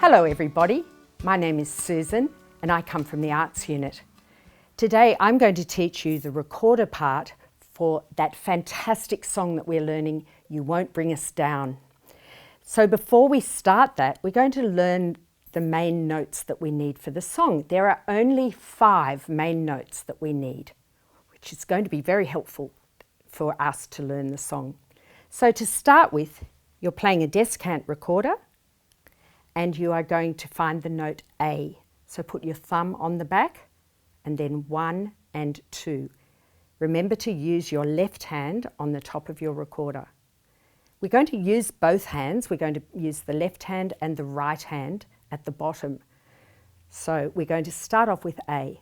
Hello everybody, my name is Susan and I come from the Arts Unit. Today I'm going to teach you the recorder part for that fantastic song that we're learning, You Won't Bring Us Down. So before we start that, we're going to learn the main notes that we need for the song. There are only 5 main notes that we need, which is going to be very helpful for us to learn the song. So to start with, you're playing a descant recorder and you are going to find the note A. So put your thumb on the back and then 1 and 2. Remember to use your left hand on the top of your recorder. We're going to use both hands. We're going to use the left hand and the right hand at the bottom. So we're going to start off with A,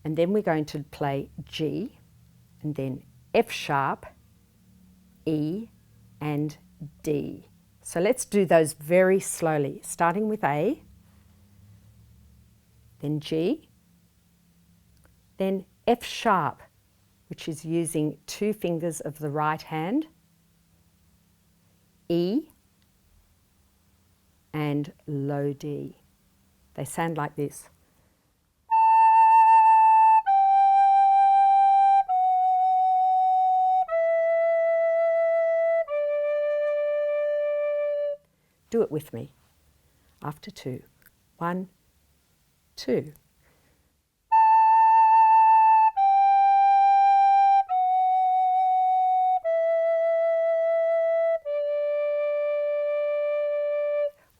and then we're going to play G, and then F sharp, E, and D. So let's do those very slowly, starting with A, then G, then F sharp, which is using 2 fingers of the right hand, E, and low D. They sound like this. Do it with me. After 2. 1, 2.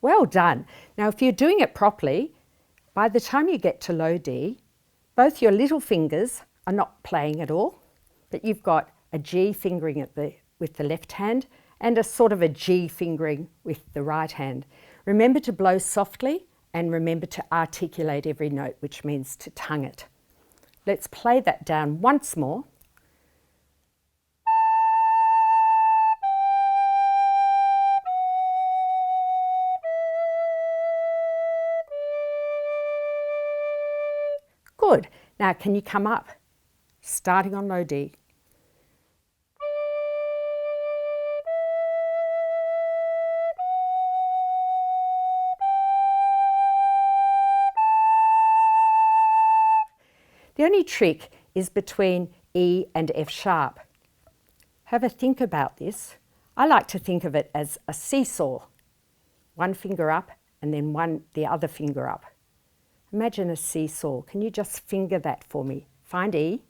Well done. Now if you're doing it properly, by the time you get to low D, both your little fingers are not playing at all, but you've got a G fingering with the left hand and a sort of a G fingering with the right hand. Remember to blow softly and remember to articulate every note, which means to tongue it. Let's play that down once more. Good. Now can you come up, starting on low D. The only trick is between E and F sharp. Have a think about this. I like to think of it as a seesaw. 1 finger up and then the other finger up. Imagine a seesaw. Can you just finger that for me? Find E,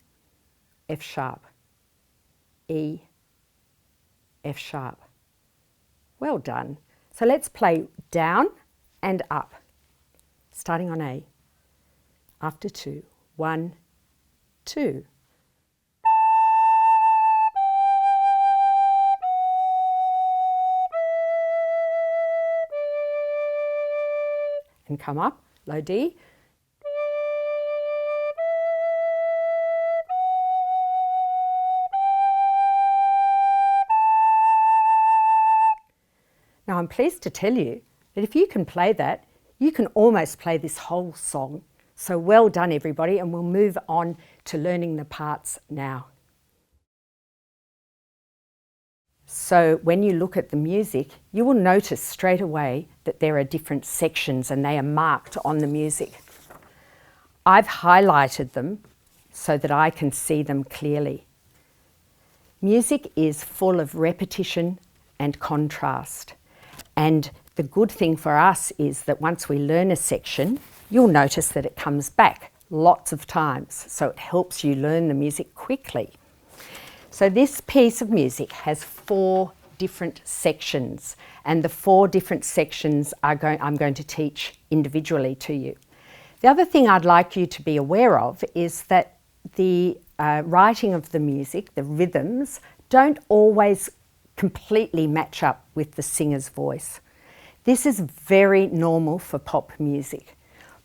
F sharp, E, F sharp. Well done. So let's play down and up, starting on A. After 2. 1, 2. And come up, low D. Now I'm pleased to tell you that if you can play that, you can almost play this whole song. So well done everybody, and we'll move on to learning the parts now. So when you look at the music, you will notice straight away that there are different sections and they are marked on the music. I've highlighted them so that I can see them clearly. Music is full of repetition and contrast. And the good thing for us is that once we learn a section, you'll notice that it comes back lots of times, so it helps you learn the music quickly. So this piece of music has 4 different sections, and the 4 different sections I'm going to teach individually to you. The other thing I'd like you to be aware of is that the writing of the music, the rhythms, don't always completely match up with the singer's voice. This is very normal for pop music.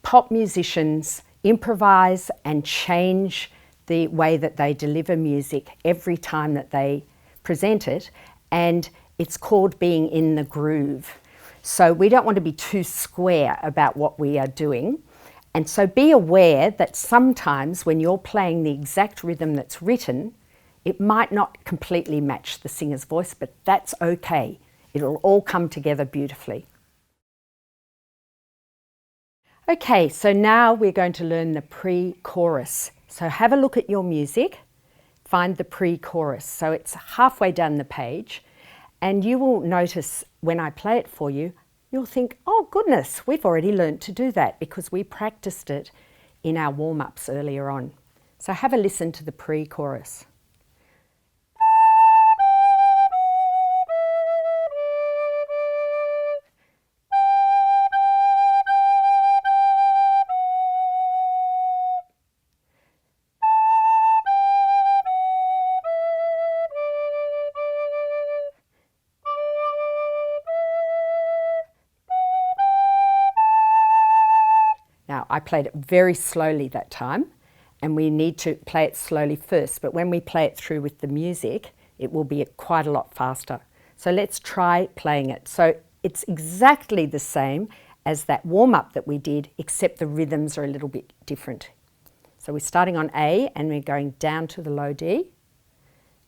Pop musicians improvise and change the way that they deliver music every time that they present it, and it's called being in the groove. So we don't want to be too square about what we are doing, and so be aware that sometimes when you're playing the exact rhythm that's written, it might not completely match the singer's voice, but that's okay. It'll all come together beautifully. Okay, so now we're going to learn the pre-chorus. So have a look at your music, find the pre-chorus. So it's halfway down the page, and you will notice when I play it for you, you'll think, oh goodness, we've already learned to do that because we practiced it in our warm-ups earlier on. So have a listen to the pre-chorus. Now, I played it very slowly that time, and we need to play it slowly first, but when we play it through with the music, it will be quite a lot faster. So let's try playing it. So it's exactly the same as that warm-up that we did, except the rhythms are a little bit different. So we're starting on A, and we're going down to the low D.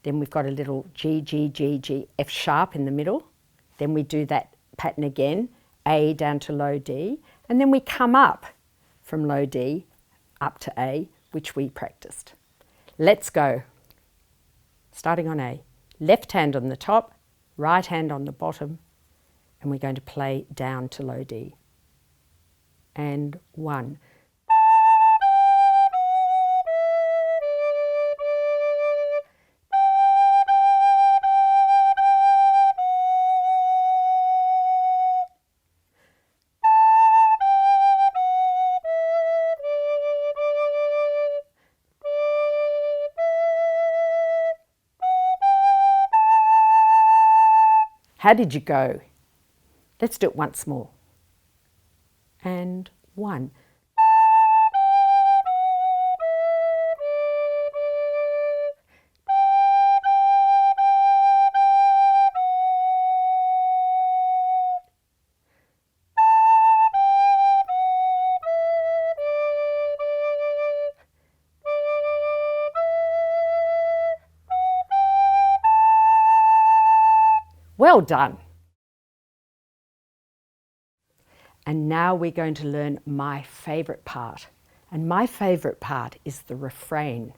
Then we've got a little G, G, G, G, F sharp in the middle. Then we do that pattern again, A down to low D, and then we come up from low D up to A, which we practiced. Let's go. Starting on A. Left hand on the top, right hand on the bottom, and we're going to play down to low D. And 1. How did you go? Let's do it once more. And 1. Well done. And now we're going to learn my favourite part. And my favourite part is the refrain.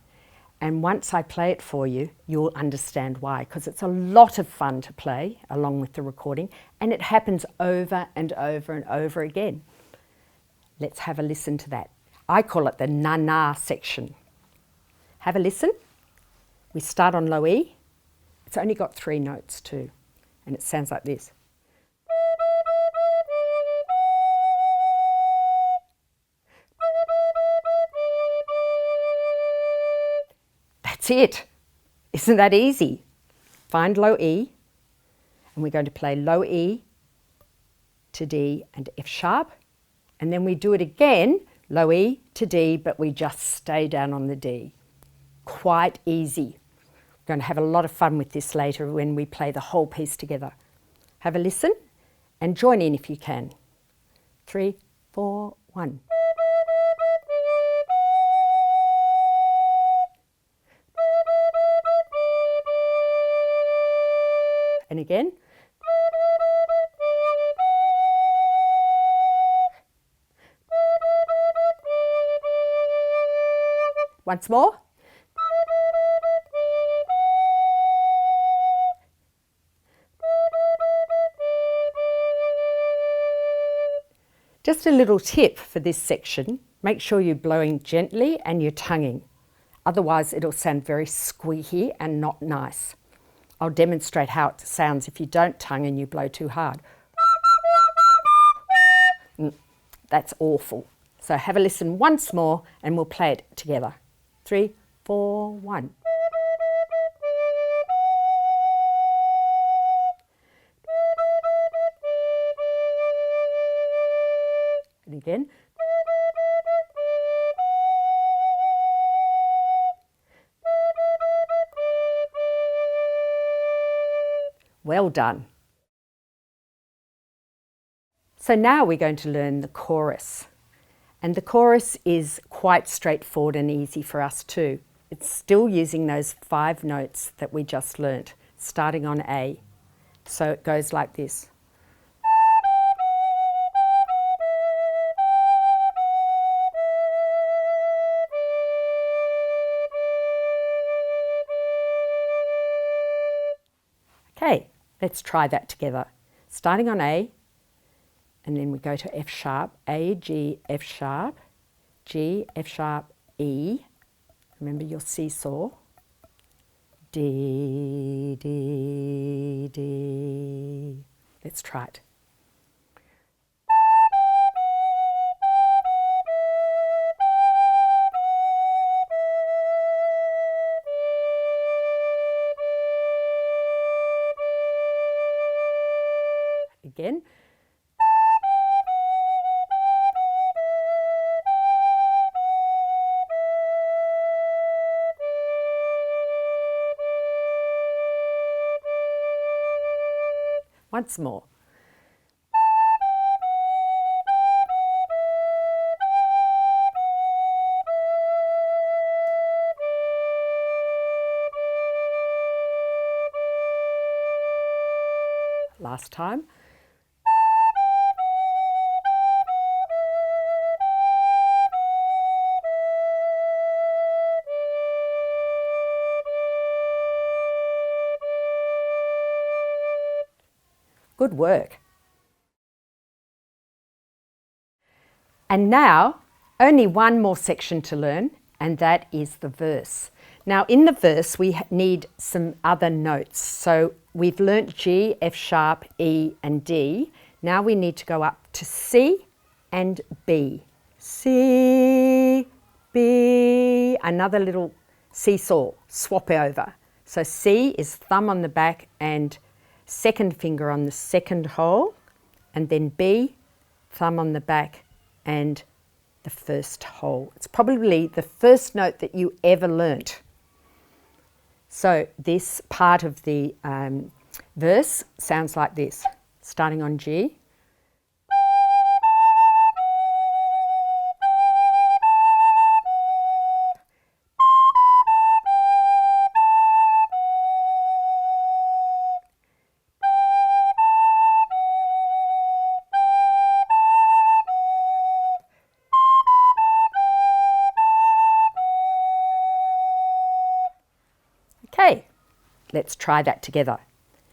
And once I play it for you, you'll understand why, because it's a lot of fun to play along with the recording, and it happens over and over and over again. Let's have a listen to that. I call it the na-na section. Have a listen. We start on low E. It's only got 3 notes too. And it sounds like this. That's it. Isn't that easy? Find low E, and we're going to play low E to D and F sharp, and then we do it again, low E to D, but we just stay down on the D. Quite easy. We're going to have a lot of fun with this later when we play the whole piece together. Have a listen and join in if you can. 3, 4, 1. And again. Once more. Just a little tip for this section, make sure you're blowing gently and you're tonguing. Otherwise it'll sound very squeaky and not nice. I'll demonstrate how it sounds if you don't tongue and you blow too hard. That's awful. So have a listen once more and we'll play it together. 3, 4, 1. And again. Well done. So now we're going to learn the chorus. And the chorus is quite straightforward and easy for us too. It's still using those 5 notes that we just learnt, starting on A. So it goes like this. Let's try that together. Starting on A, and then we go to F sharp, A, G, F sharp, G, F sharp, E. Remember your seesaw. D, D, D. Let's try it. Again. Once more. Last time. Good work. And now, only one more section to learn, and that is the verse. Now, in the verse, we need some other notes. So we've learnt G, F sharp, E, and D. Now we need to go up to C and B. C, B, another little seesaw, swap over. So C is thumb on the back and second finger on the second hole, and then B, thumb on the back and the first hole. It's probably the first note that you ever learnt. So this part of the verse sounds like this, starting on G. Okay, let's try that together.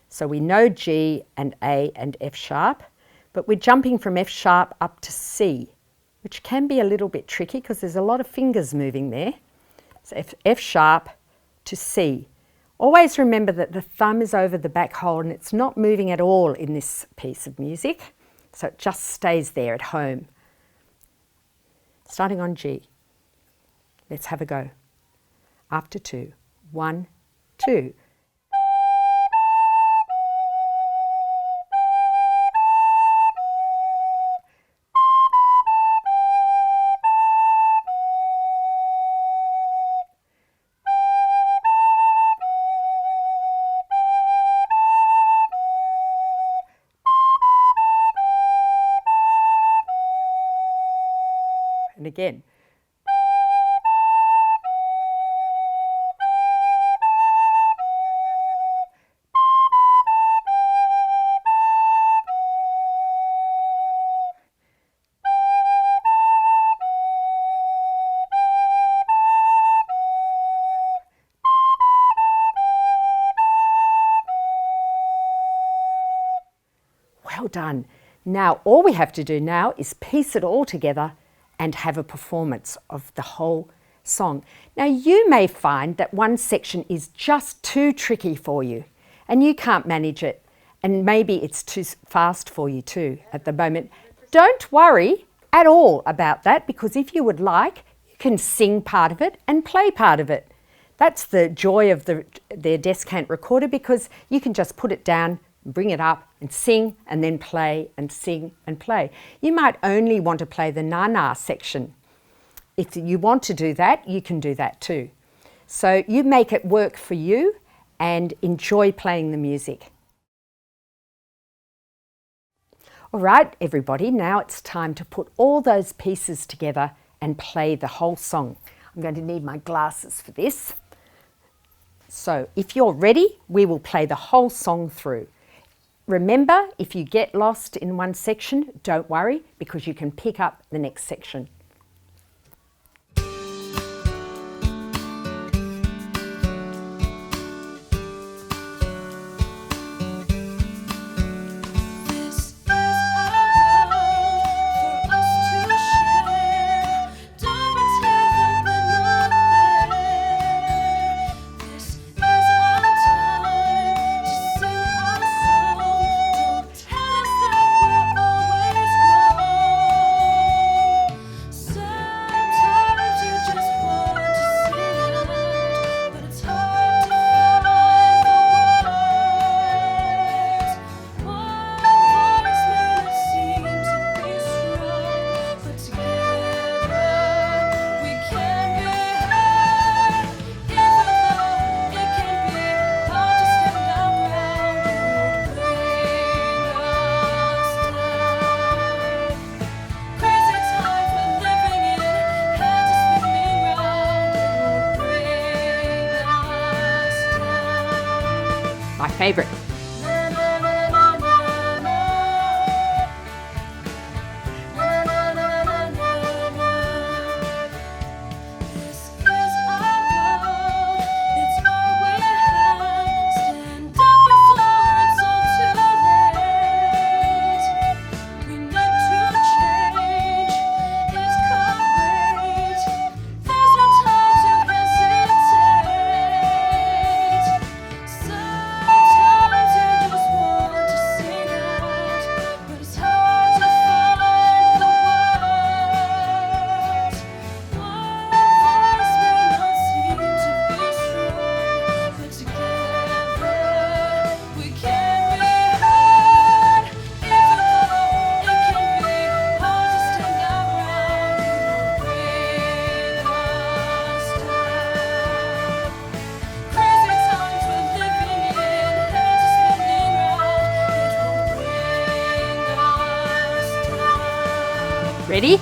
So we know G and A and F sharp, but we're jumping from F sharp up to C, which can be a little bit tricky because there's a lot of fingers moving there. So F sharp to C. Always remember that the thumb is over the back hole and it's not moving at all in this piece of music, so it just stays there at home. Starting on G. Let's have a go. After 2. 1, 2. And again. Well done. Now all we have to do now is piece it all together and have a performance of the whole song. Now you may find that one section is just too tricky for you and you can't manage it, and maybe it's too fast for you too at the moment. Don't worry at all about that, because if you would like, you can sing part of it and play part of it. That's the joy of their descant recorder, because you can just put it down, bring it up and sing, and then play and sing and play. You might only want to play the na-na section. If you want to do that, you can do that too. So you make it work for you and enjoy playing the music. All right, everybody, now it's time to put all those pieces together and play the whole song. I'm going to need my glasses for this. So if you're ready, we will play the whole song through. Remember, if you get lost in one section, don't worry, because you can pick up the next section. Favourite. Ready?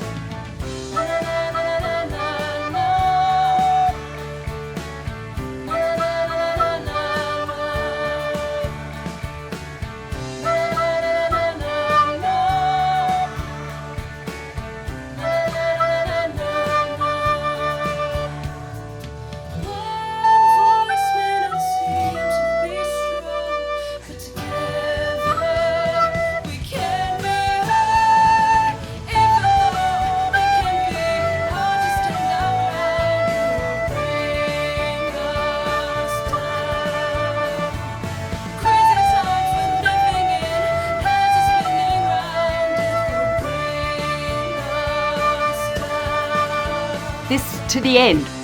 This to the end.